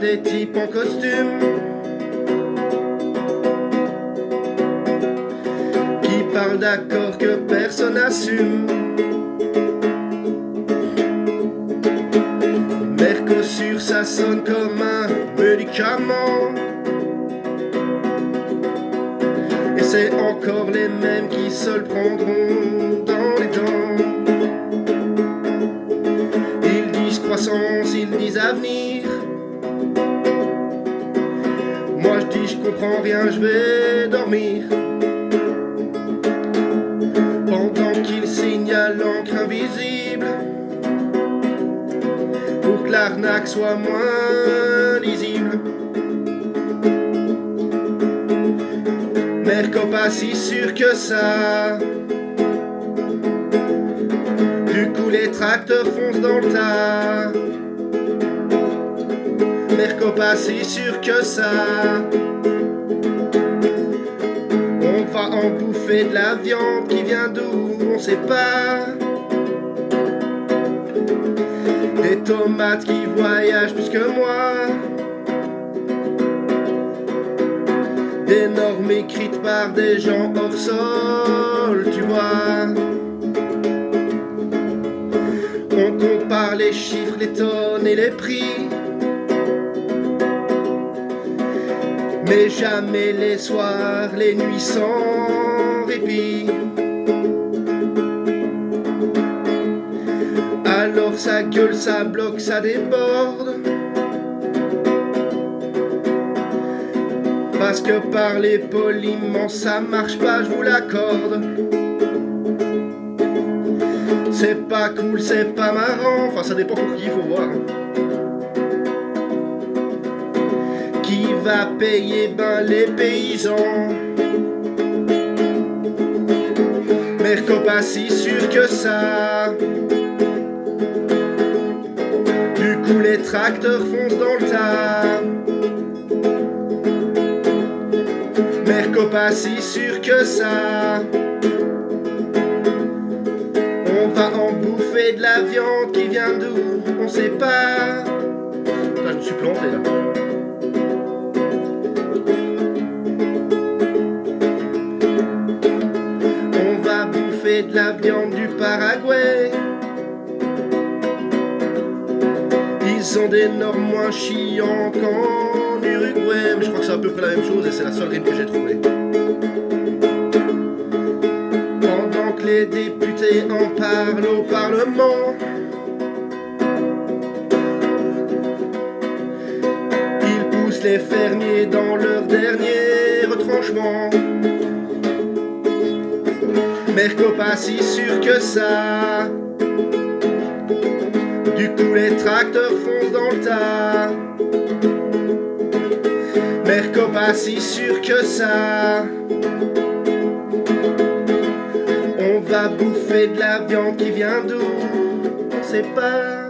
des types en costume qui parlent d'accords que personne n'assume. Mercosur, ça sonne comme un médicament, et c'est encore les mêmes qui se le prendront dans les dents. Ils disent croissance, ils disent avenir. Moi je dis je comprends rien, je vais dormir. Pendant qu'ils signent à l'encre invisible pour que l'arnaque soit moins lisible. Merco pas si sûr que ça. Du coup les tracteurs foncent dans le tas. Merco pas si sûr que ça. On va en bouffer de la viande qui vient d'où on sait pas. Des tomates qui voyagent plus que moi. Des normes écrites par des gens hors sol, tu vois. On compare les chiffres, les tonnes et les prix, mais jamais les soirs, les nuits sans répit. Alors ça gueule, ça bloque, ça déborde. Parce que parler poliment ça marche pas, je vous l'accorde. C'est pas cool, c'est pas marrant, enfin ça dépend pour qui, il faut voir. Qui va payer? Ben les paysans. Merco pas si sûr que ça. Du coup les tracteurs foncent dans le tas. Merco pas si sûr que ça. On va en bouffer de la viande qui vient d'où on sait pas. Putain, je me suis planté là. On va bouffer de la viande du Paraguay. Ils ont des normes moins chiantes qu'en Uruguay, mais je crois que c'est à peu près la même chose et c'est la seule rime que j'ai trouvée. Pendant que les députés en parlent au Parlement, ils poussent les fermiers dans leur dernier retranchement. Merco pas si sûr que ça. Du coup les tracteurs foncent dans le tas. Merco pas si sûr que ça. On va bouffer de la viande qui vient d'où on sait pas.